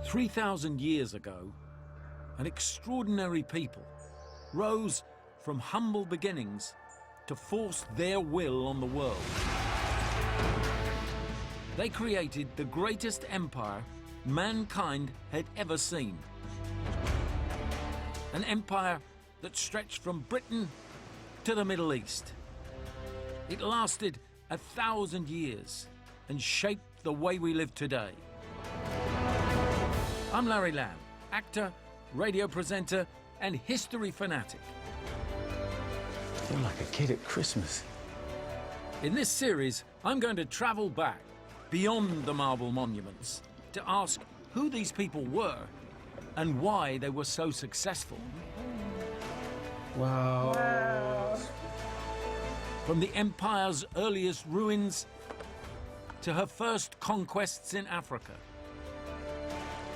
3,000 years ago, an extraordinary people rose from humble beginnings to force their will on the world. They created the greatest empire mankind had ever seen. An empire that stretched from Britain to the Middle East. It lasted 1,000 years and shaped the way we live today. I'm Larry Lamb, actor, radio presenter, and history fanatic. I feel like a kid at Christmas. In this series, I'm going to travel back beyond the marble monuments to ask who these people were and why they were so successful. Wow. From the empire's earliest ruins to her first conquests in Africa.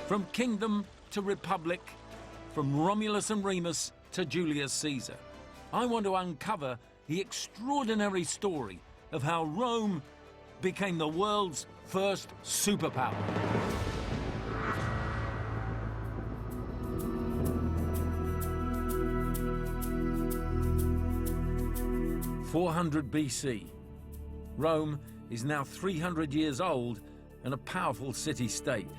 From kingdom to republic, from Romulus and Remus to Julius Caesar. I want to uncover the extraordinary story of how Rome became the world's first superpower. (400 BC). Rome is now 300 years old and a powerful city-state.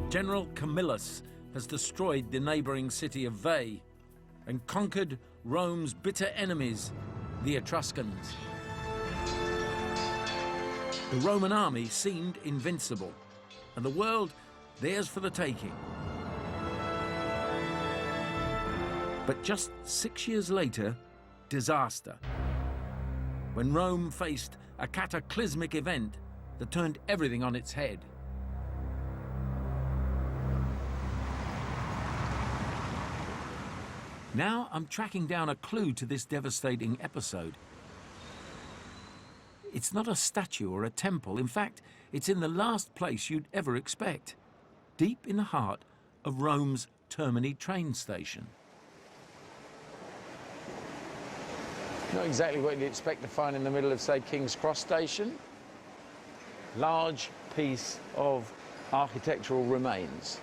General Camillus has destroyed the neighboring city of Veii and conquered Rome's bitter enemies, the Etruscans. The Roman army seemed invincible, and the world theirs for the taking. But just 6 years later, disaster. When Rome faced a cataclysmic event that turned everything on its head. Now I'm tracking down a clue to this devastating episode. It's not a statue or a temple. In fact, it's in the last place you'd ever expect, deep in the heart of Rome's Termini train station. Not exactly what you'd expect to find in the middle of, say, King's Cross Station. Large piece of architectural remains.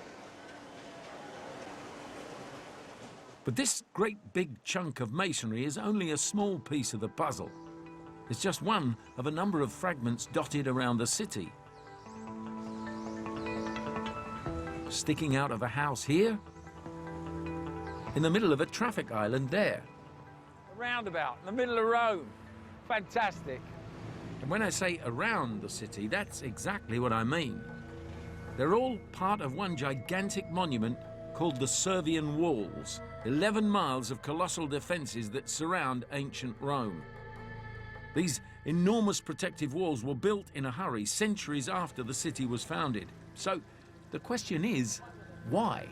But this great big chunk of masonry is only a small piece of the puzzle. It's just one of a number of fragments dotted around the city. Sticking out of a house here, in the middle of a traffic island there. A roundabout in the middle of Rome. Fantastic. And when I say around the city, that's exactly what I mean. They're all part of one gigantic monument called the Servian Walls, 11 miles of colossal defences that surround ancient Rome. These enormous protective walls were built in a hurry centuries after the city was founded. So the question is, why?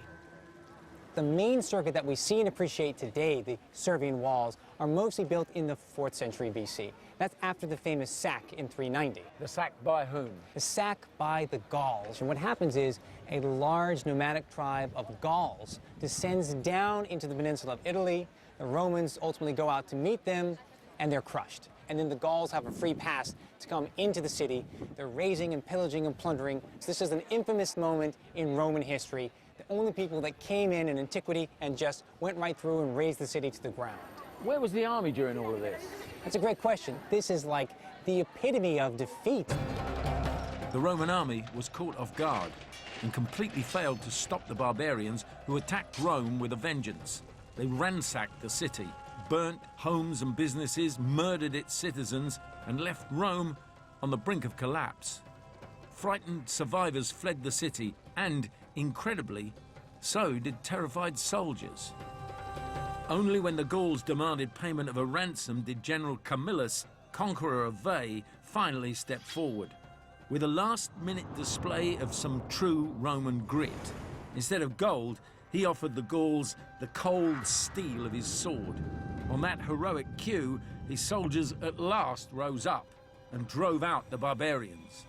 The main circuit that we see and appreciate today, the Servian Walls, are mostly built in the 4th century BC. That's after the famous sack in 390. The sack by whom? The sack by the Gauls. And what happens is a large nomadic tribe of Gauls descends down into the peninsula of Italy. The Romans ultimately go out to meet them, and they're crushed. And then the Gauls have a free pass to come into the city. They're razing and pillaging and plundering. So this is an infamous moment in Roman history. The only people that came in antiquity and just went right through and razed the city to the ground. Where was the army during all of this? That's a great question. This is like the epitome of defeat. The Roman army was caught off guard and completely failed to stop the barbarians who attacked Rome with a vengeance. They ransacked the city, burnt homes and businesses, murdered its citizens, and left Rome on the brink of collapse. Frightened survivors fled the city, and, incredibly, so did terrified soldiers. Only when the Gauls demanded payment of a ransom did General Camillus, conqueror of Veii, finally step forward, with a last-minute display of some true Roman grit. Instead of gold, he offered the Gauls the cold steel of his sword. On that heroic cue, his soldiers at last rose up and drove out the barbarians.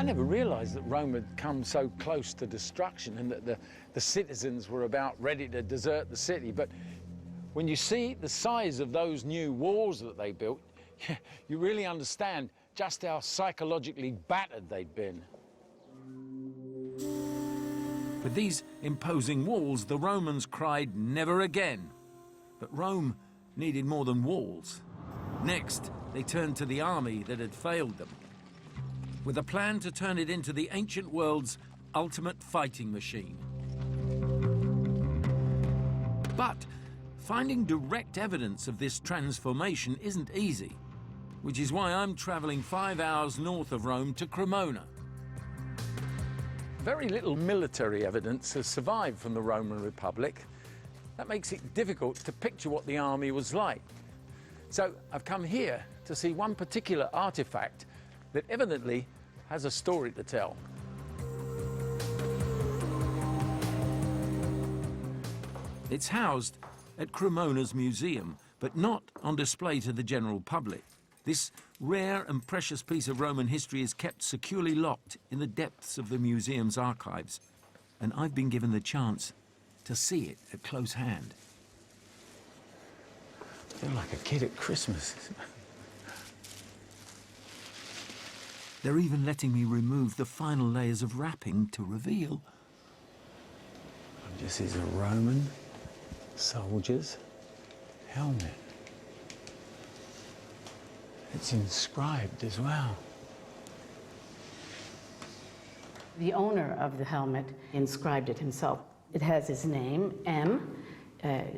I never realised that Rome had come so close to destruction and that the citizens were about ready to desert the city. But when you see the size of those new walls that they built, you really understand just how psychologically battered they'd been. With these imposing walls, the Romans cried never again. But Rome needed more than walls. Next, they turned to the army that had failed them, with a plan to turn it into the ancient world's ultimate fighting machine. But finding direct evidence of this transformation isn't easy, which is why I'm traveling 5 hours north of Rome to Cremona. Very little military evidence has survived from the Roman Republic. That makes it difficult to picture what the army was like. So I've come here to see one particular artifact that evidently has a story to tell. It's housed at Cremona's museum, but not on display to the general public. This rare and precious piece of Roman history is kept securely locked in the depths of the museum's archives, and I've been given the chance to see it at close hand. I feel like a kid at Christmas. They're even letting me remove the final layers of wrapping to reveal. This is a Roman soldier's helmet. It's inscribed as well. The owner of the helmet inscribed it himself. It has his name, M,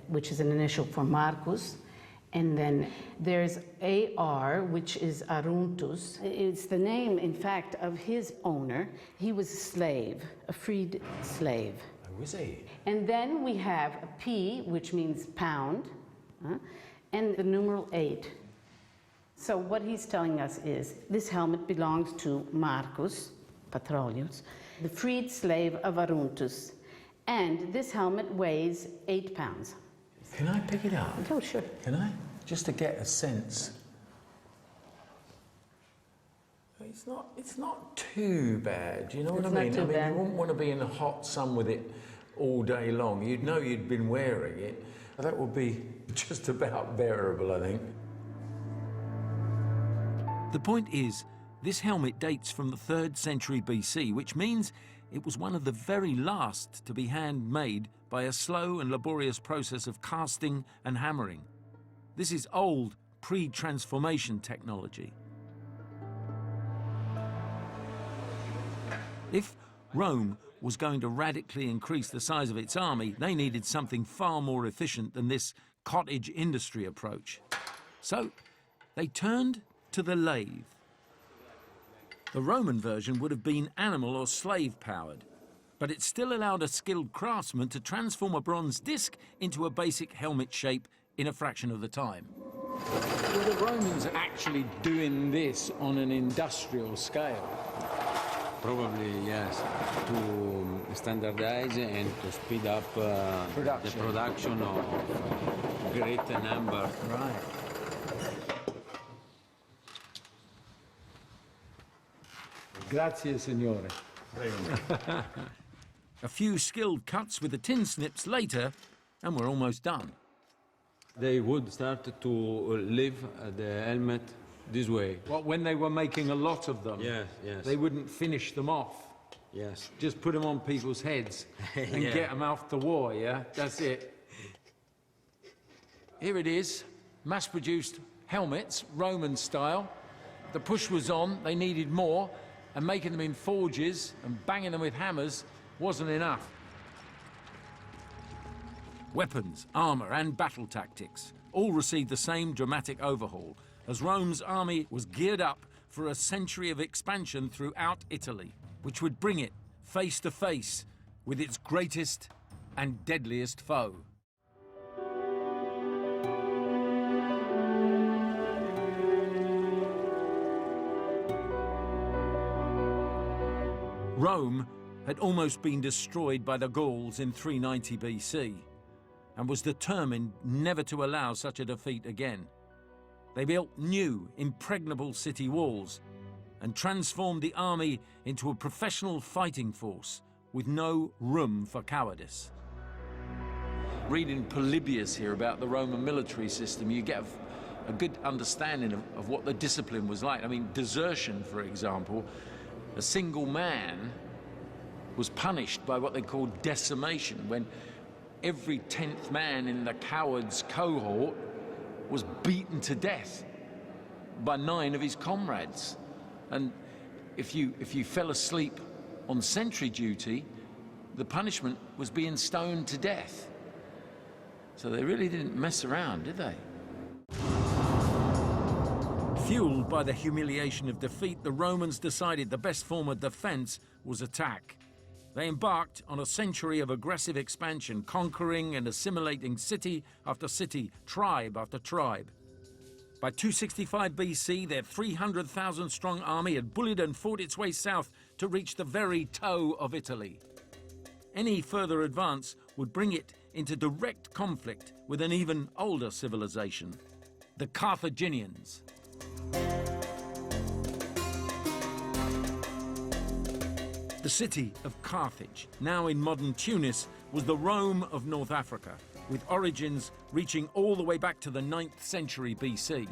which is an initial for Marcus, and then there's AR, which is Aruntus. It's the name, in fact, of his owner. He was a slave, a freed slave. Oh, was he? And then we have a P, which means pound, and the numeral 8. So what he's telling us is this helmet belongs to Marcus Patrolius, the freed slave of Aruntus, and this helmet weighs 8 pounds. Can I pick it up? Oh, sure. Can I? Just to get a sense. It's not too bad, do you know what I mean? It's not too bad. You wouldn't want to be in the hot sun with it all day long. You'd know you'd been wearing it. That would be just about bearable, I think. The point is, this helmet dates from the 3rd century BC, which means it was one of the very last to be handmade by a slow and laborious process of casting and hammering. This is old, pre-transformation technology. If Rome was going to radically increase the size of its army, they needed something far more efficient than this cottage industry approach. So they turned to the lathe. The Roman version would have been animal or slave-powered, but it still allowed a skilled craftsman to transform a bronze disc into a basic helmet shape in a fraction of the time. Were the Romans actually doing this on an industrial scale? Probably, yes, to standardize and to speed up the production of great number. Right. Grazie, signore. A few skilled cuts with the tin snips later, and we're almost done. They would start to leave the helmet this way. What, when they were making a lot of them? Yes, yes. They wouldn't finish them off? Yes. Just put them on people's heads and Yeah. get them off the war, yeah? That's it. Here it is, mass-produced helmets, Roman style. The push was on, they needed more, and making them in forges and banging them with hammers wasn't enough. Weapons, armour and battle tactics all received the same dramatic overhaul as Rome's army was geared up for a century of expansion throughout Italy, which would bring it face to face with its greatest and deadliest foe. Rome had almost been destroyed by the Gauls in 390 BC and was determined never to allow such a defeat again. They built new, impregnable city walls and transformed the army into a professional fighting force with no room for cowardice. Reading Polybius here about the Roman military system, you get a good understanding of what the discipline was like. I mean, desertion, for example, a single man was punished by what they called decimation, when every 10th man in the cowards cohort was beaten to death by 9 of his comrades. And if you fell asleep on sentry duty, the punishment was being stoned to death. So they really didn't mess around, did they? Fueled by the humiliation of defeat, the Romans decided the best form of defense was attack. They embarked on a century of aggressive expansion, conquering and assimilating city after city, tribe after tribe. By 265 BC, their 300,000-strong army had bullied and fought its way south to reach the very toe of Italy. Any further advance would bring it into direct conflict with an even older civilization, the Carthaginians. The city of Carthage, now in modern Tunis, was the Rome of North Africa, with origins reaching all the way back to the 9th century BC.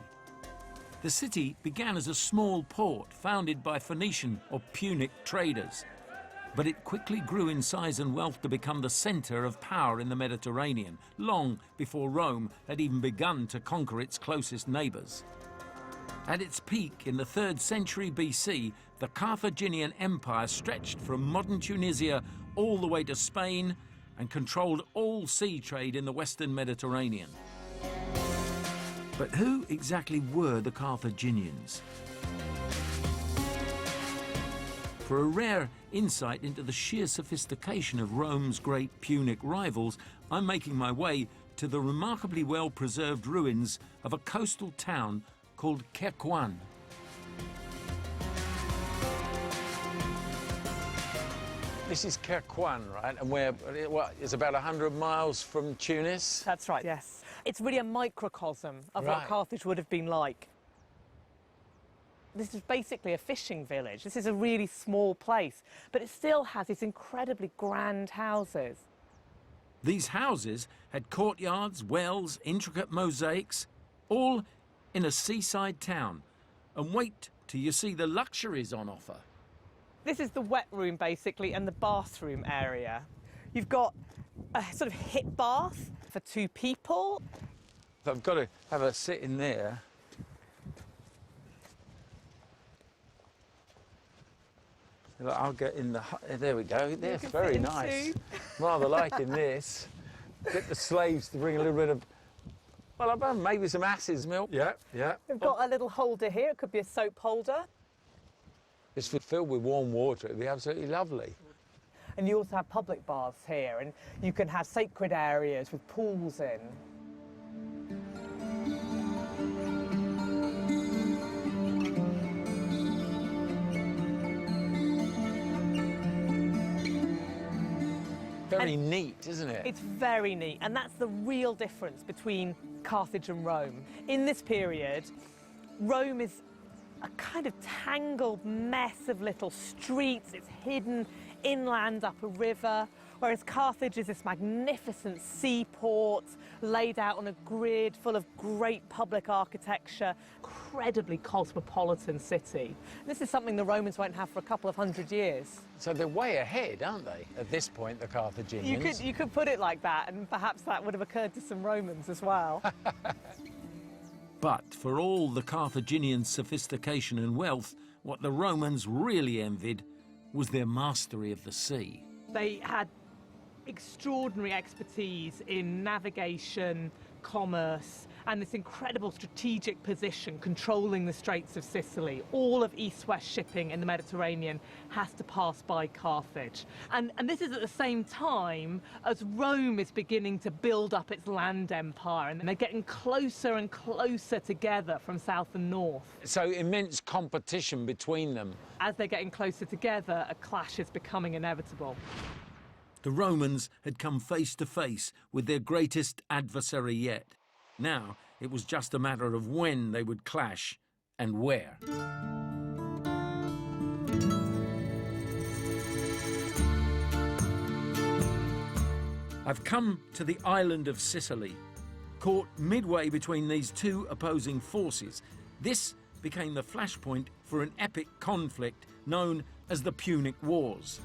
The city began as a small port founded by Phoenician or Punic traders, but it quickly grew in size and wealth to become the center of power in the Mediterranean, long before Rome had even begun to conquer its closest neighbors. At its peak in the 3rd century BC, the Carthaginian Empire stretched from modern Tunisia all the way to Spain and controlled all sea trade in the Western Mediterranean. But who exactly were the Carthaginians? For a rare insight into the sheer sophistication of Rome's great Punic rivals, I'm making my way to the remarkably well-preserved ruins of a coastal town called Kherkouan. This is Kherkouan, right? And it's about 100 miles from Tunis? That's right, yes. It's really a microcosm of what Carthage would have been like. This is basically a fishing village. This is a really small place, but it still has these incredibly grand houses. These houses had courtyards, wells, intricate mosaics, all in a seaside town. And wait till you see the luxuries on offer. This is the wet room, basically, and the bathroom area. You've got a sort of hip bath for 2 people. I've got to have a sit in there. I'll get in the... There we go. That's very nice. Rather liking this. Get the slaves to bring a little bit of... Well, I've done maybe some ass's milk. Yeah, yeah. We've got a little holder here. It could be a soap holder. It's filled with warm water. It'd be absolutely lovely. And you also have public baths here, and you can have sacred areas with pools in. Very neat, isn't it? It's very neat, and that's the real difference between Carthage and Rome. In this period, Rome is a kind of tangled mess of little streets. It's hidden inland up a river, whereas Carthage is this magnificent seaport laid out on a grid full of great public architecture, incredibly cosmopolitan city. This is something the Romans won't have for a couple of 100 years. So they're way ahead, aren't they, at this point, the Carthaginians? You could put it like that, and perhaps that would have occurred to some Romans as well. But for all the Carthaginian sophistication and wealth, what the Romans really envied was their mastery of the sea. They had extraordinary expertise in navigation, commerce, and this incredible strategic position controlling the Straits of Sicily. All of east-west shipping in the Mediterranean has to pass by Carthage. And this is at the same time as Rome is beginning to build up its land empire, and they're getting closer and closer together from south and north. So immense competition between them. As they're getting closer together, a clash is becoming inevitable. The Romans had come face to face with their greatest adversary yet. Now, it was just a matter of when they would clash and where. I've come to the island of Sicily. Caught midway between these two opposing forces, this became the flashpoint for an epic conflict known as the Punic Wars.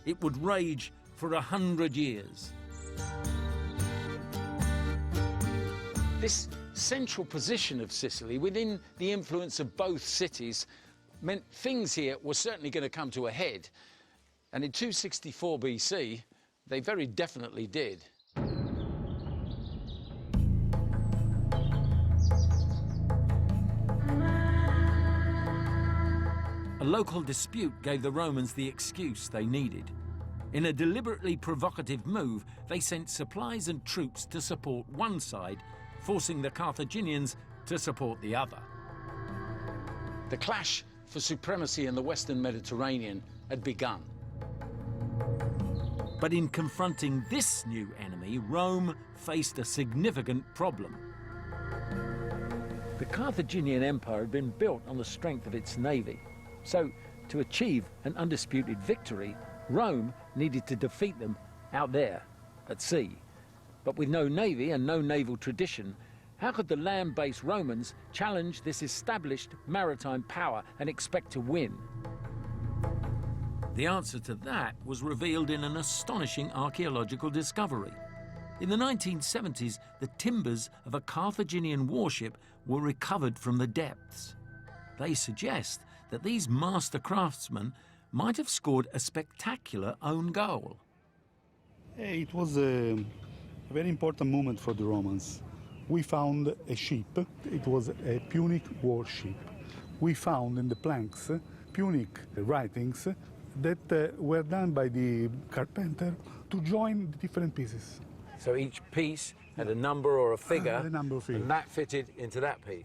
It would rage for 100 years. This central position of Sicily within the influence of both cities meant things here were certainly going to come to a head. And in 264 BC, they very definitely did. A local dispute gave the Romans the excuse they needed. In a deliberately provocative move, they sent supplies and troops to support one side, forcing the Carthaginians to support the other. The clash for supremacy in the Western Mediterranean had begun. But in confronting this new enemy, Rome faced a significant problem. The Carthaginian Empire had been built on the strength of its navy. So, to achieve an undisputed victory, Rome needed to defeat them out there, at sea. But with no navy and no naval tradition, how could the land-based Romans challenge this established maritime power and expect to win? The answer to that was revealed in an astonishing archaeological discovery. In the 1970s, the timbers of a Carthaginian warship were recovered from the depths. They suggest that these master craftsmen might have scored a spectacular own goal. It was a very important moment for the Romans. We found a ship. It was a Punic warship. We found in the planks Punic writings that were done by the carpenter to join the different pieces. So each piece had a number or a figure, and that fitted into that piece.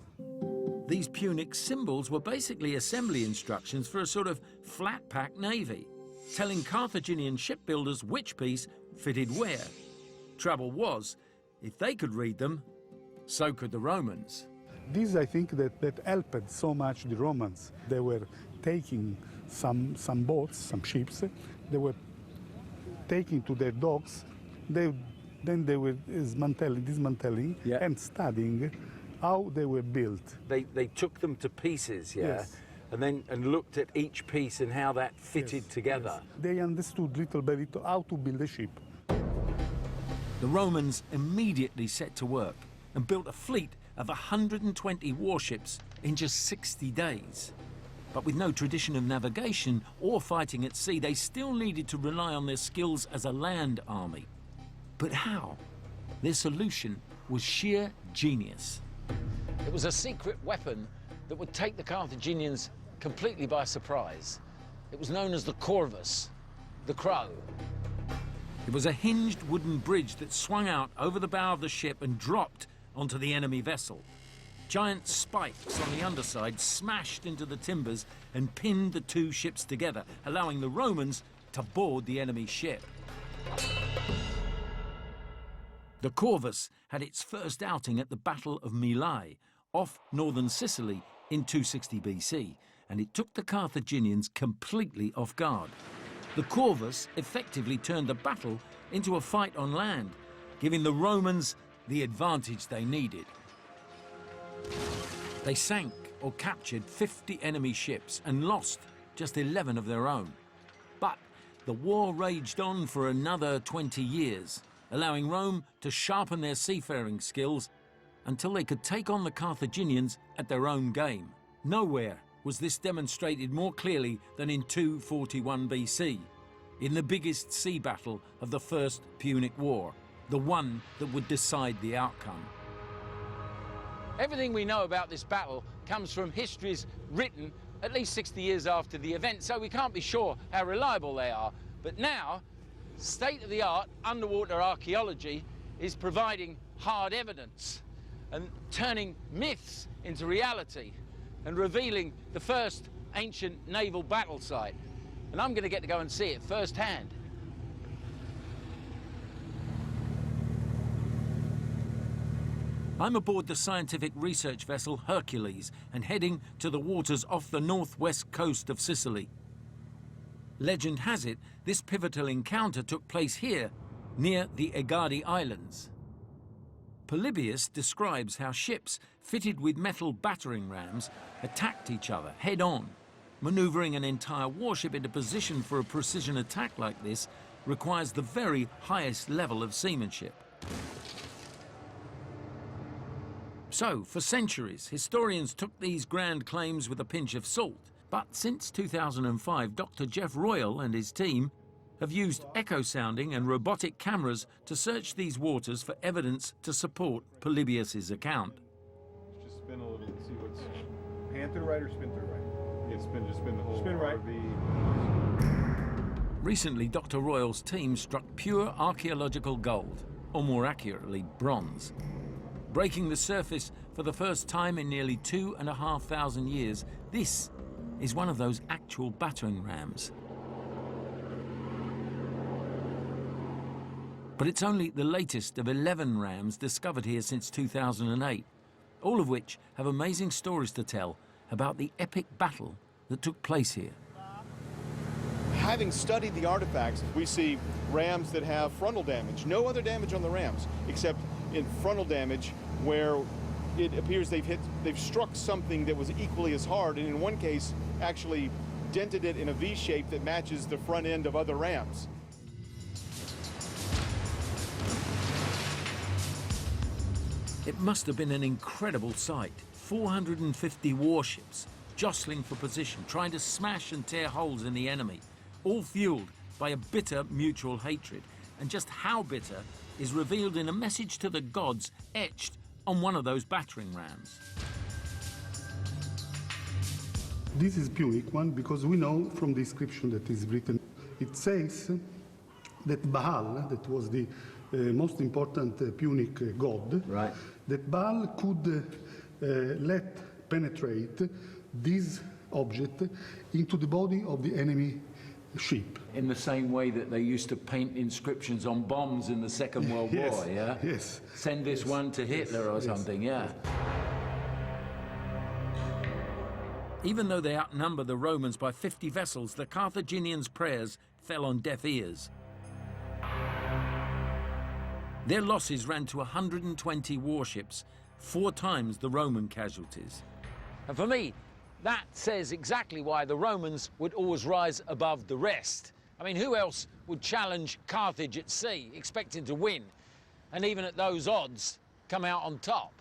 These Punic symbols were basically assembly instructions for a sort of flat-pack navy, telling Carthaginian shipbuilders which piece fitted where. Trouble was, if they could read them, so could the Romans. This, I think, that helped so much the Romans. They were taking some boats, some ships, they were taking to their docks, then they were dismantling and studying how they were built. They took them to pieces, yeah? Yes. And looked at each piece and how that fitted together. Yes. They understood little by little how to build a ship. The Romans immediately set to work and built a fleet of 120 warships in just 60 days. But with no tradition of navigation or fighting at sea, they still needed to rely on their skills as a land army. But how? Their solution was sheer genius. It was a secret weapon that would take the Carthaginians completely by surprise. It was known as the corvus, the crow. It was a hinged wooden bridge that swung out over the bow of the ship and dropped onto the enemy vessel. Giant spikes on the underside smashed into the timbers and pinned the two ships together, allowing the Romans to board the enemy ship. The corvus had its first outing at the Battle of Mylae, off northern Sicily in 260 BC, and it took the Carthaginians completely off guard. The corvus effectively turned the battle into a fight on land, giving the Romans the advantage they needed. They sank or captured 50 enemy ships and lost just 11 of their own. But the war raged on for another 20 years, allowing Rome to sharpen their seafaring skills until they could take on the Carthaginians at their own game. Nowhere was this demonstrated more clearly than in 241 BC, in the biggest sea battle of the First Punic War, the one that would decide the outcome. Everything we know about this battle comes from histories written at least 60 years after the event, so we can't be sure how reliable they are. But now, state-of-the-art underwater archaeology is providing hard evidence and turning myths into reality and revealing the first ancient naval battle site. And I'm going to get to go and see it firsthand. I'm aboard the scientific research vessel Hercules and heading to the waters off the northwest coast of Sicily. Legend has it this pivotal encounter took place here near the Egadi Islands. Polybius describes how ships fitted with metal battering rams attacked each other head-on. Maneuvering an entire warship into position for a precision attack like this requires the very highest level of seamanship. So, for centuries, historians took these grand claims with a pinch of salt. But since 2005, Dr. Jeff Royal and his team have used echo sounding and robotic cameras to search these waters for evidence to support Polybius's account. Just spin a little and see what's... Hand through right or spin through right? Yeah, just spin the whole Spin right. Recently, Dr. Royal's team struck pure archaeological gold, or more accurately, bronze. Breaking the surface for the first time in nearly 2,500 years, this is one of those actual battering rams. But it's only the latest of 11 rams discovered here since 2008, all of which have amazing stories to tell about the epic battle that took place here. Having studied the artifacts, we see rams that have frontal damage. No other damage on the rams, except in frontal damage where it appears they've struck something that was equally as hard, and in one case actually dented it in a V shape that matches the front end of other rams. It must have been an incredible sight. 450 warships jostling for position, trying to smash and tear holes in the enemy, all fueled by a bitter mutual hatred. And just how bitter is revealed in a message to the gods etched on one of those battering rams. This is Punic one because we know from the inscription that is written, it says that Baal, that was the most important Punic god, Right. that Baal could let penetrate this object into the body of the enemy ship. In the same way that they used to paint inscriptions on bombs in the Second World Yes, War, yeah? yes. Send this one to Hitler or yes, something, yeah. Even though they outnumber the Romans by 50 vessels, the Carthaginians' prayers fell on deaf ears. Their losses ran to 120 warships, 4 times the Roman casualties. And for me, that says exactly why the Romans would always rise above the rest. I mean, who else would challenge Carthage at sea, expecting to win, and even at those odds, come out on top?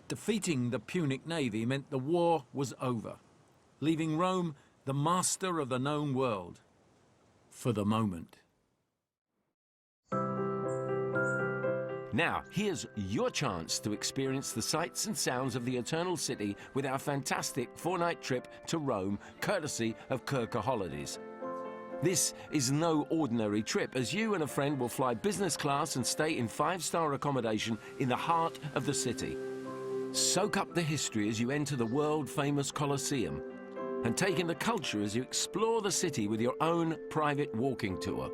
Defeating the Punic navy meant the war was over, leaving Rome the master of the known world, for the moment. Now, here's your chance to experience the sights and sounds of the Eternal City with our fantastic 4-night trip to Rome, courtesy of Kirker Holidays. This is no ordinary trip, as you and a friend will fly business class and stay in 5-star accommodation in the heart of the city. Soak up the history as you enter the world-famous Colosseum, and take in the culture as you explore the city with your own private walking tour.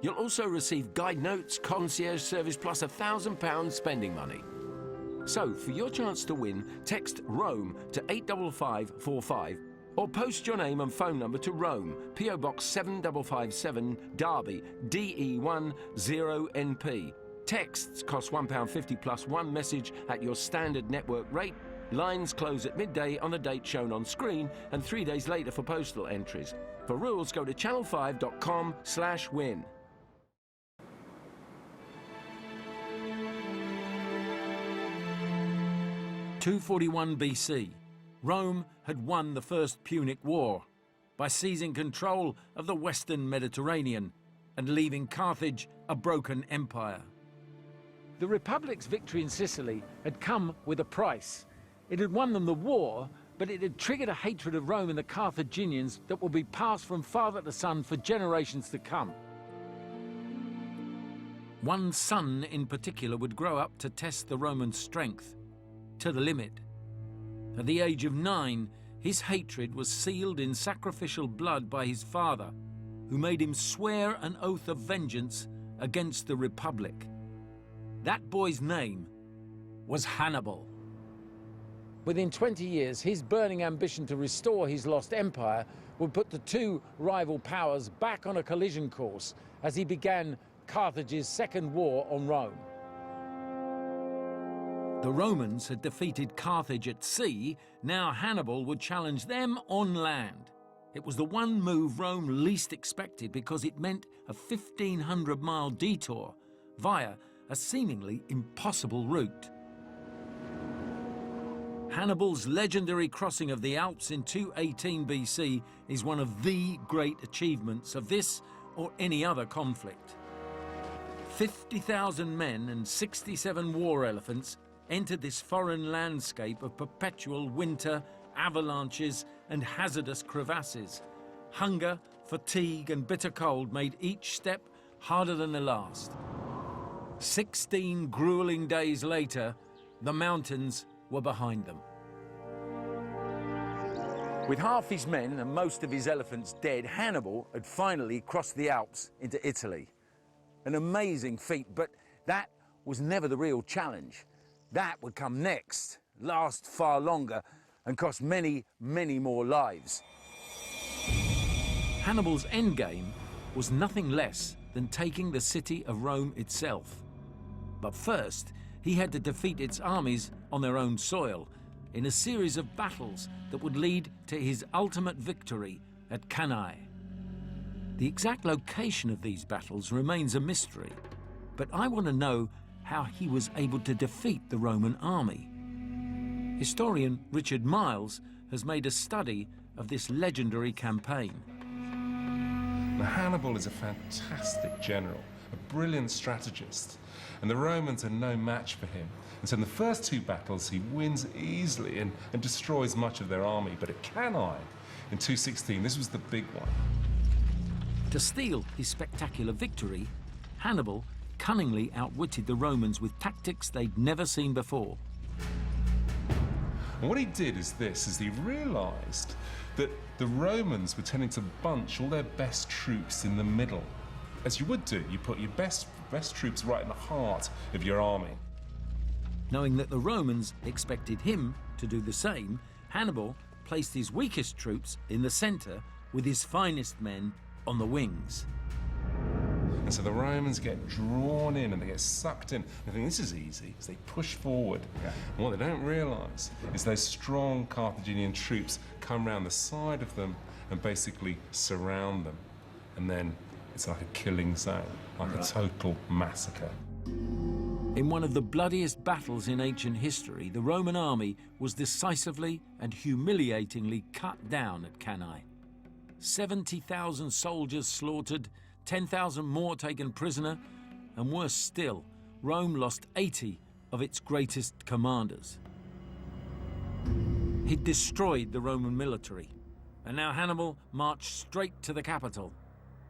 You'll also receive guide notes, concierge service, plus £1,000 spending money. So, for your chance to win, text ROME to 85545 or post your name and phone number to Rome, PO Box 7557, Derby, DE10NP. Texts cost £1.50 plus 1 message at your standard network rate. Lines close at midday on the date shown on screen and 3 days later for postal entries. For rules, go to channel5.com/win. (241 BC), Rome had won the First Punic War by seizing control of the Western Mediterranean and leaving Carthage a broken empire. The Republic's victory in Sicily had come with a price. It had won them the war, but it had triggered a hatred of Rome and the Carthaginians that will be passed from father to son for generations to come. One son in particular would grow up to test the Roman strength to the limit. At the age of 9, his hatred was sealed in sacrificial blood by his father, who made him swear an oath of vengeance against the Republic. That boy's name was Hannibal. Within 20 years, his burning ambition to restore his lost empire would put the two rival powers back on a collision course as he began Carthage's second war on Rome. The Romans had defeated Carthage at sea. Now Hannibal would challenge them on land. It was the one move Rome least expected because it meant a 1,500-mile detour via a seemingly impossible route. Hannibal's legendary crossing of the Alps in 218 BC is one of the great achievements of this or any other conflict. 50,000 men and 67 war elephants entered this foreign landscape of perpetual winter, avalanches and hazardous crevasses. Hunger, fatigue and bitter cold made each step harder than the last. 16 grueling days later, the mountains were behind them. With half his men and most of his elephants dead, Hannibal had finally crossed the Alps into Italy. An amazing feat, but that was never the real challenge. That would come next, last far longer, and cost many, many more lives. Hannibal's endgame was nothing less than taking the city of Rome itself. But first, he had to defeat its armies on their own soil in a series of battles that would lead to his ultimate victory at Cannae. The exact location of these battles remains a mystery, but I want to know how he was able to defeat the Roman army. Historian Richard Miles has made a study of this legendary campaign. Now, Hannibal is a fantastic general, a brilliant strategist, and the Romans are no match for him. And so in the first two battles, he wins easily and destroys much of their army. But at Cannae, in 216, this was the big one. To steal his spectacular victory, Hannibal cunningly outwitted the Romans with tactics they'd never seen before. And what he did is he realized that the Romans were tending to bunch all their best troops in the middle. As you would do, you put your best troops right in the heart of your army. Knowing that the Romans expected him to do the same, Hannibal placed his weakest troops in the center with his finest men on the wings. And so the Romans get drawn in and they get sucked in. They think this is easy, so they push forward. Yeah. And what they don't realize is those strong Carthaginian troops come around the side of them and basically surround them. And then it's like a killing zone, like a total massacre. In one of the bloodiest battles in ancient history, the Roman army was decisively and humiliatingly cut down at Cannae. 70,000 soldiers slaughtered, 10,000 more taken prisoner, and worse still, Rome lost 80 of its greatest commanders. He'd destroyed the Roman military, and now Hannibal marched straight to the capital.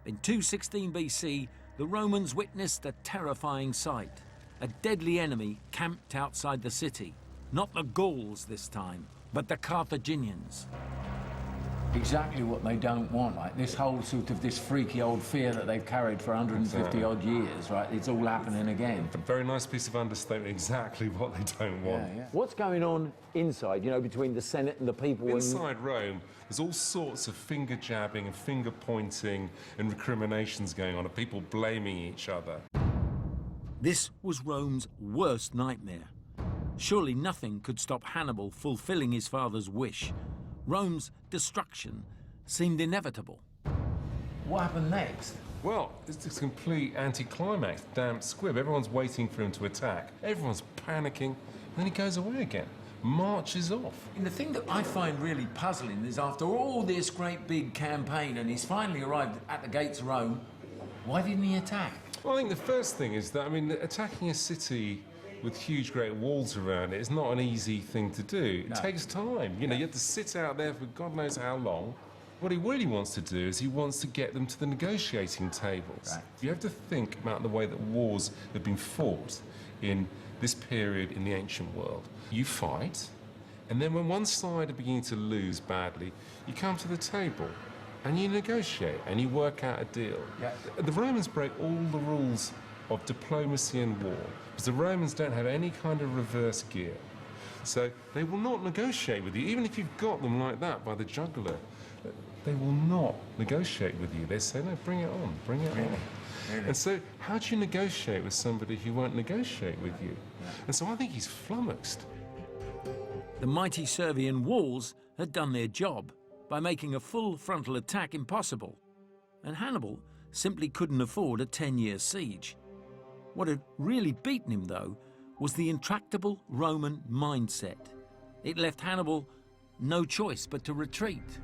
In 216 BC, the Romans witnessed a terrifying sight. A deadly enemy camped outside the city. Not the Gauls this time, but the Carthaginians. Exactly what they don't want, like this whole sort of this freaky old fear that they've carried for 150 odd years, right? It's all happening again. A very nice piece of understatement, exactly what they don't want. Yeah, yeah. What's going on inside, you know, between the Senate and the people? Inside Rome, there's all sorts of finger jabbing and finger pointing and recriminations going on, of people blaming each other. This was Rome's worst nightmare. Surely nothing could stop Hannibal fulfilling his father's wish. Rome's destruction seemed inevitable. What happened next? Well, it's a complete anticlimax, damp squib. Everyone's waiting for him to attack. Everyone's panicking, and then he goes away again, marches off. And the thing that I find really puzzling is after all this great big campaign and he's finally arrived at the gates of Rome, why didn't he attack? Well, I think the first thing is that, I mean, attacking a city with huge, great walls around it is not an easy thing to do. It takes time. You know, you have to sit out there for God knows how long. What he really wants to do is he wants to get them to the negotiating tables. Right. You have to think about the way that wars have been fought in this period in the ancient world. You fight, and then when one side are beginning to lose badly, you come to the table and you negotiate and you work out a deal. Yeah. The Romans break all the rules of diplomacy and war, because the Romans don't have any kind of reverse gear. So they will not negotiate with you, even if you've got them like that by the jugular. They will not negotiate with you. They say, no, bring it on, bring it on. Really? And so how do you negotiate with somebody who won't negotiate with you? And so I think he's flummoxed. The mighty Servian walls had done their job by making a full frontal attack impossible, and Hannibal simply couldn't afford a 10-year siege. What had really beaten him, though, was the intractable Roman mindset. It left Hannibal no choice but to retreat.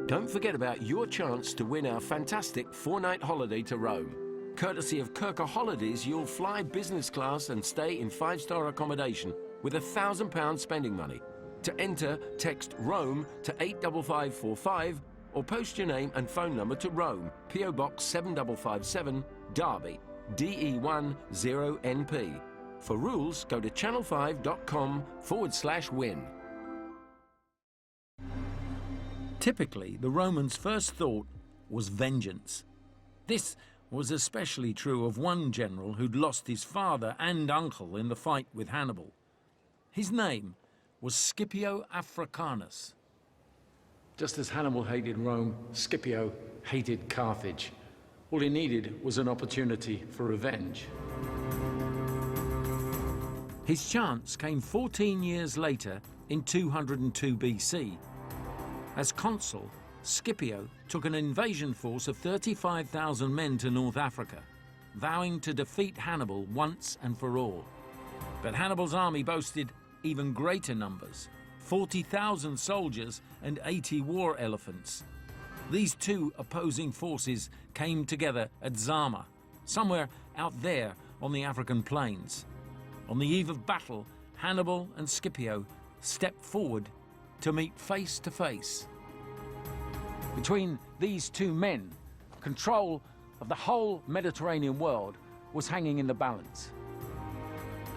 Don't forget about your chance to win our fantastic 4-night holiday to Rome. Courtesy of Kirker Holidays, you'll fly business class and stay in 5-star accommodation with £1,000 spending money. To enter, text ROME to 85545 or post your name and phone number to Rome, PO Box 7557, Derby, DE10NP. For rules, go to channel5.com/win. Typically, the Romans' first thought was vengeance. This was especially true of one general who'd lost his father and uncle in the fight with Hannibal. His name was Scipio Africanus. Just as Hannibal hated Rome, Scipio hated Carthage. All he needed was an opportunity for revenge. His chance came 14 years later in 202 BC. As consul, Scipio took an invasion force of 35,000 men to North Africa, vowing to defeat Hannibal once and for all. But Hannibal's army boasted even greater numbers, 40,000 soldiers and 80 war elephants. These two opposing forces came together at Zama, somewhere out there on the African plains. On the eve of battle, Hannibal and Scipio stepped forward to meet face to face. Between these two men, control of the whole Mediterranean world was hanging in the balance.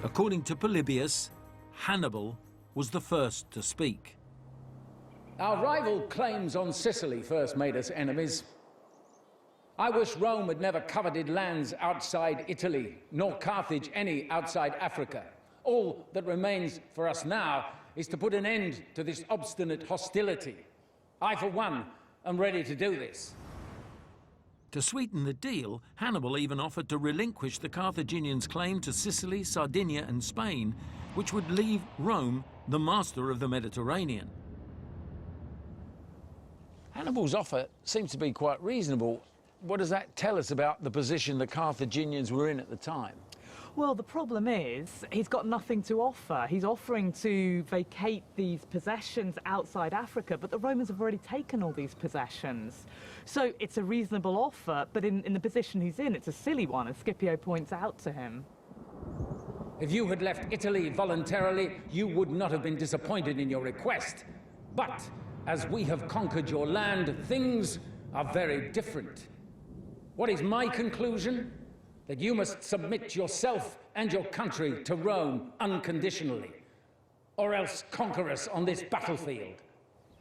According to Polybius, Hannibal was the first to speak. Our rival claims on Sicily first made us enemies. I wish Rome had never coveted lands outside Italy, nor Carthage any outside Africa. All that remains for us now is to put an end to this obstinate hostility. I, for one, am ready to do this. To sweeten the deal, Hannibal even offered to relinquish the Carthaginians' claim to Sicily, Sardinia and Spain, which would leave Rome the master of the Mediterranean. Hannibal's offer seems to be quite reasonable. What does that tell us about the position the Carthaginians were in at the time? Well, the problem is he's got nothing to offer. He's offering to vacate these possessions outside Africa, but the Romans have already taken all these possessions. So it's a reasonable offer, but in the position he's in, it's a silly one, as Scipio points out to him. If you had left Italy voluntarily, you would not have been disappointed in your request. But as we have conquered your land, things are very different. What is my conclusion? That you must submit yourself and your country to Rome unconditionally, or else conquer us on this battlefield.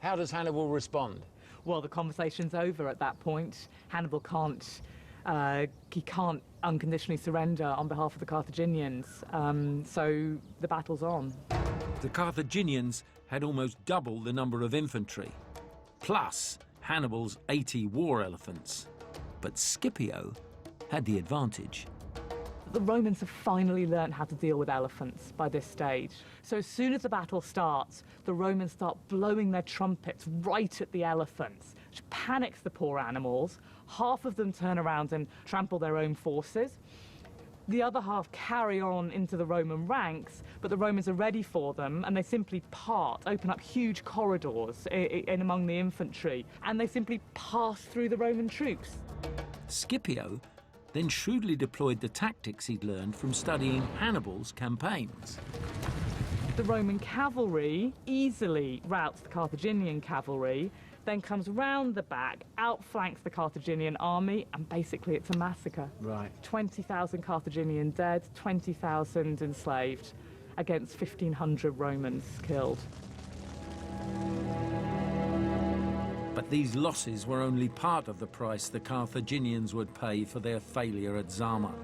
How does Hannibal respond? Well, the conversation's over at that point. Hannibal can't unconditionally surrender on behalf of the Carthaginians, so the battle's on. The Carthaginians had almost double the number of infantry, plus Hannibal's 80 war elephants. But Scipio had the advantage. The Romans have finally learned how to deal with elephants by this stage. So as soon as the battle starts, the Romans start blowing their trumpets right at the elephants, which panics the poor animals. Half of them turn around and trample their own forces. The other half carry on into the Roman ranks, but the Romans are ready for them, and they simply open up huge corridors in among the infantry, and they simply pass through the Roman troops. Scipio then shrewdly deployed the tactics he'd learned from studying Hannibal's campaigns. The Roman cavalry easily routs the Carthaginian cavalry, then comes round the back, outflanks the Carthaginian army, and basically it's a massacre. Right. 20,000 Carthaginian dead, 20,000 enslaved, against 1,500 Romans killed. But these losses were only part of the price the Carthaginians would pay for their failure at Zama.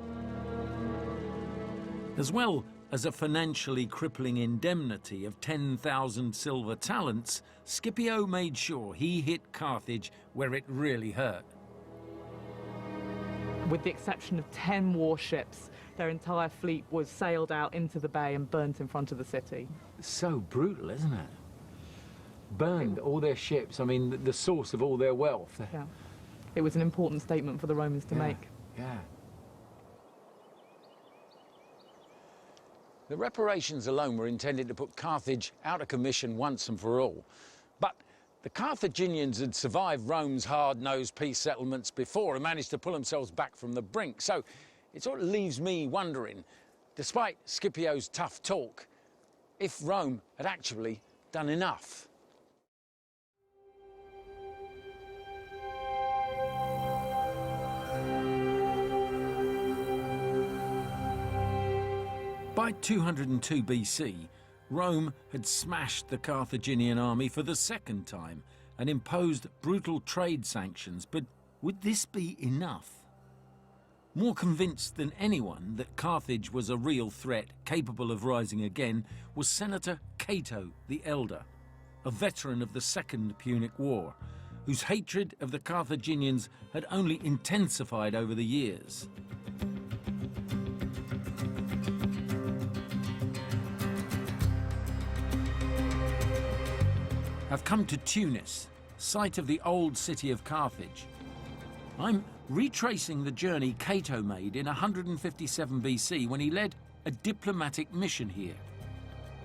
As well as a financially crippling indemnity of 10,000 silver talents, Scipio made sure he hit Carthage where it really hurt. With the exception of 10 warships, their entire fleet was sailed out into the bay and burnt in front of the city. So brutal, isn't it? Burned all their ships, I mean, the source of all their wealth. Yeah. It was an important statement for the Romans to make. Yeah. The reparations alone were intended to put Carthage out of commission once and for all. But the Carthaginians had survived Rome's hard-nosed peace settlements before and managed to pull themselves back from the brink. So it sort of leaves me wondering, despite Scipio's tough talk, if Rome had actually done enough. By 202 BC, Rome had smashed the Carthaginian army for the second time and imposed brutal trade sanctions. But would this be enough? More convinced than anyone that Carthage was a real threat capable of rising again was Senator Cato the Elder, a veteran of the Second Punic War, whose hatred of the Carthaginians had only intensified over the years. I've come to Tunis, site of the old city of Carthage. I'm retracing the journey Cato made in 157 BC when he led a diplomatic mission here.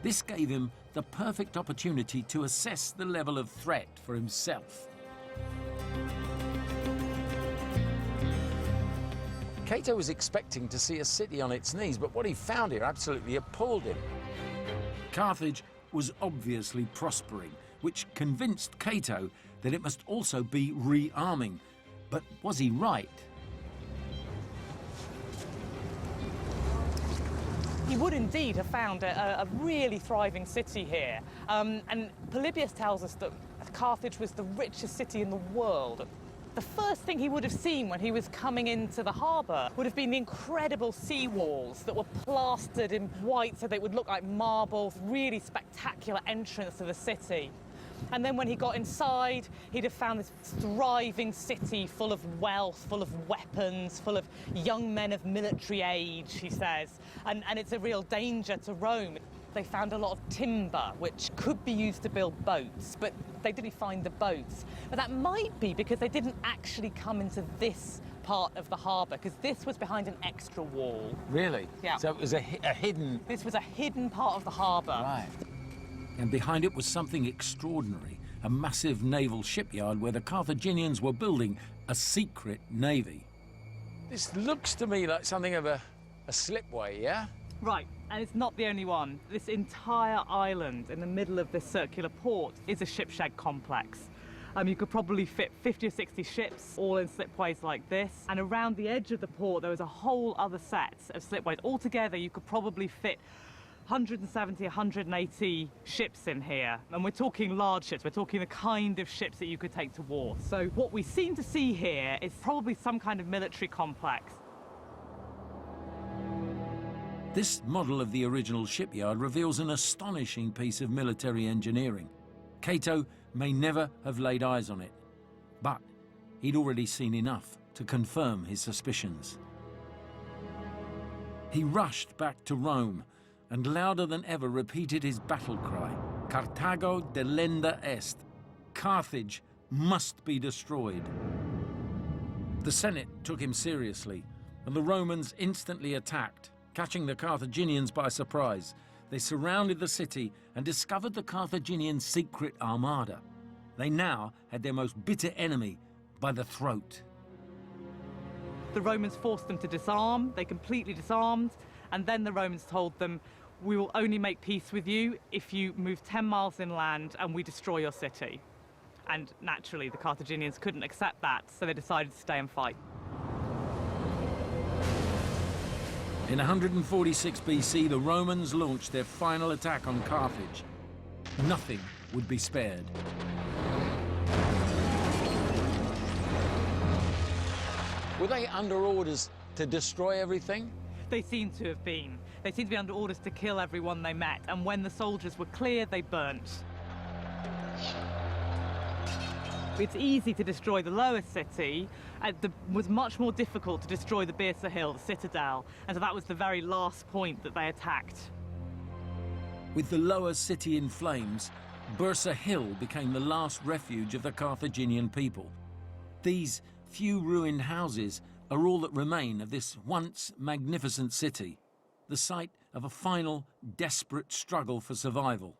This gave him the perfect opportunity to assess the level of threat for himself. Cato was expecting to see a city on its knees, but what he found here absolutely appalled him. Carthage was obviously prospering, which convinced Cato that it must also be rearming. But was he right? He would indeed have found a really thriving city here. And Polybius tells us that Carthage was the richest city in the world. The first thing he would have seen when he was coming into the harbour would have been the incredible sea walls that were plastered in white so they would look like marble, really spectacular entrance to the city. And then when he got inside, he'd have found this thriving city full of wealth, full of weapons, full of young men of military age, he says. And it's a real danger to Rome. They found a lot of timber, which could be used to build boats, but they didn't find the boats. But that might be because they didn't actually come into this part of the harbour, because this was behind an extra wall. Really? Yeah. So it was a hidden... This was a hidden part of the harbour. Right. And behind it was something extraordinary, a massive naval shipyard where the Carthaginians were building a secret navy. This looks to me like something of a slipway, yeah? Right, and it's not the only one. This entire island in the middle of this circular port is a shipshed complex. You could probably fit 50 or 60 ships all in slipways like this. And around the edge of the port, there was a whole other set of slipways. Altogether, you could probably fit 170, 180 ships in here. And we're talking large ships. We're talking the kind of ships that you could take to war. So what we seem to see here is probably some kind of military complex. This model of the original shipyard reveals an astonishing piece of military engineering. Cato may never have laid eyes on it, but he'd already seen enough to confirm his suspicions. He rushed back to Rome and louder than ever repeated his battle cry, Carthago delenda est, Carthage must be destroyed. The Senate took him seriously, and the Romans instantly attacked, catching the Carthaginians by surprise. They surrounded the city and discovered the Carthaginian secret armada. They now had their most bitter enemy by the throat. The Romans forced them to disarm. They completely disarmed, and then the Romans told them, we will only make peace with you if you move 10 miles inland and we destroy your city. And naturally, the Carthaginians couldn't accept that, so they decided to stay and fight. In 146 BC, the Romans launched their final attack on Carthage. Nothing would be spared. Were they under orders to destroy everything? They seem to have been. They seem to be under orders to kill everyone they met, and when the soldiers were clear, they burnt. It's easy to destroy the lower city. It was much more difficult to destroy the Birsa Hill, the citadel, and so that was the very last point that they attacked. With the lower city in flames, Birsa Hill became the last refuge of the Carthaginian people. These few ruined houses are all that remain of this once magnificent city, the site of a final, desperate struggle for survival.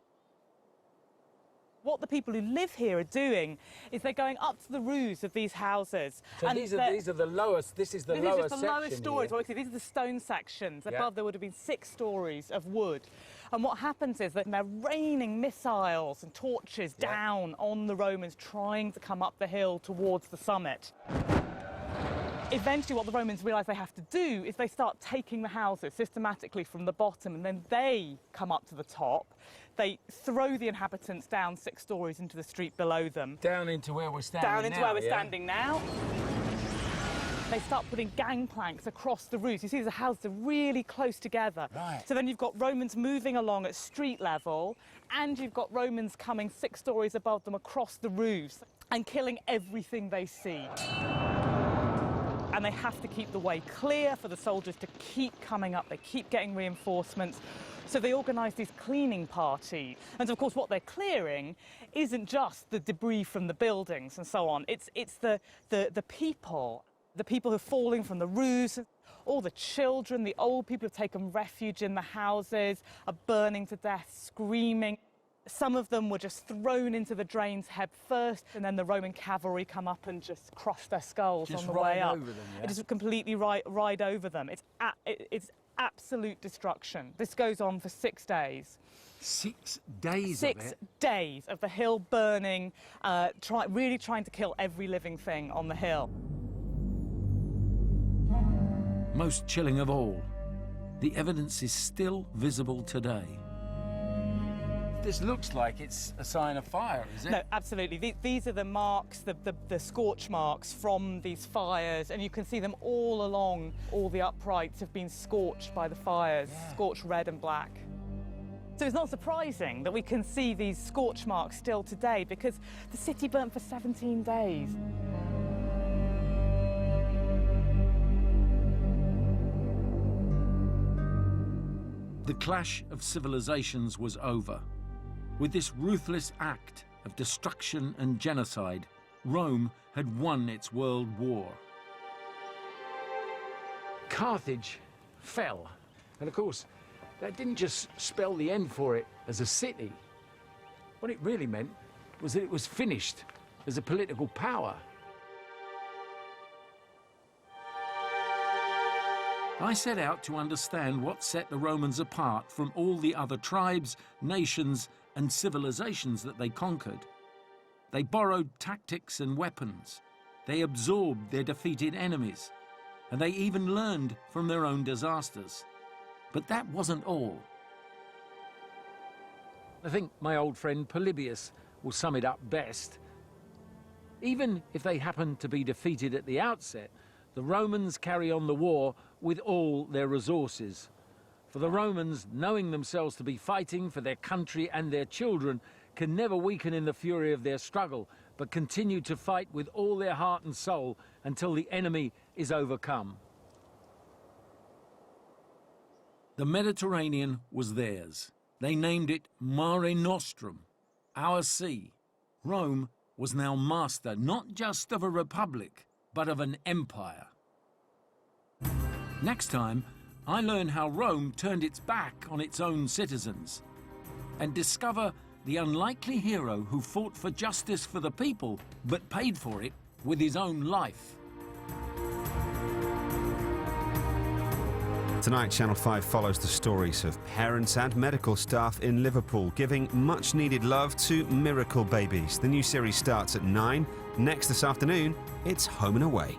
What the people who live here are doing is they're going up to the roofs of these houses. So and these are the lowest, this is the lower section. This is just the lowest stories. Well, these are the stone sections. Yeah. Above there would have been 6 stories of wood. And what happens is that they're raining missiles and torches down on the Romans trying to come up the hill towards the summit. Eventually what the Romans realise they have to do is they start taking the houses systematically from the bottom, and then they come up to the top. They throw the inhabitants down 6 stories into the street below them. Down into where we're standing now. Down into where we're standing now. They start putting gangplanks across the roofs. You see the houses are really close together. Right. So then you've got Romans moving along at street level, and you've got Romans coming 6 stories above them across the roofs and killing everything they see. And they have to keep the way clear for the soldiers to keep coming up. They keep getting reinforcements. So they organise these cleaning parties. And of course, what they're clearing isn't just the debris from the buildings and so on. It's the people who are falling from the roofs, all the children, the old people who've taken refuge in the houses, are burning to death, screaming. Some of them were just thrown into the drains head first, and then the Roman cavalry come up and just crush their skulls Just on the way up. over them, yeah? It just completely ride over them. It's absolute destruction. This goes on for 6 days. 6 days 6 of it? days of the hill burning, really trying to kill every living thing on the hill. Most chilling of all, the evidence is still visible today. This looks like it's a sign of fire, is it? No, absolutely. These are the marks, the scorch marks from these fires, and you can see them all along. All the uprights have been scorched by the fires, scorched red and black. So it's not surprising that we can see these scorch marks still today, because the city burnt for 17 days. The clash of civilizations was over. With this ruthless act of destruction and genocide, Rome had won its world war. Carthage fell. And of course, that didn't just spell the end for it as a city. What it really meant was that it was finished as a political power. I set out to understand what set the Romans apart from all the other tribes, nations, and civilizations that they conquered. They borrowed tactics and weapons. They absorbed their defeated enemies. And they even learned from their own disasters. But that wasn't all. I think my old friend Polybius will sum it up best. Even if they happen to be defeated at the outset, the Romans carry on the war with all their resources. For the Romans, knowing themselves to be fighting for their country and their children, can never weaken in the fury of their struggle, but continue to fight with all their heart and soul until the enemy is overcome. The Mediterranean was theirs. They named it Mare Nostrum, our sea. Rome was now master not just of a republic, but of an empire. Next time, I learn how Rome turned its back on its own citizens and discover the unlikely hero who fought for justice for the people but paid for it with his own life. Tonight, Channel 5 follows the stories of parents and medical staff in Liverpool giving much-needed love to miracle babies. The new series starts at 9. Next this afternoon, it's Home and Away.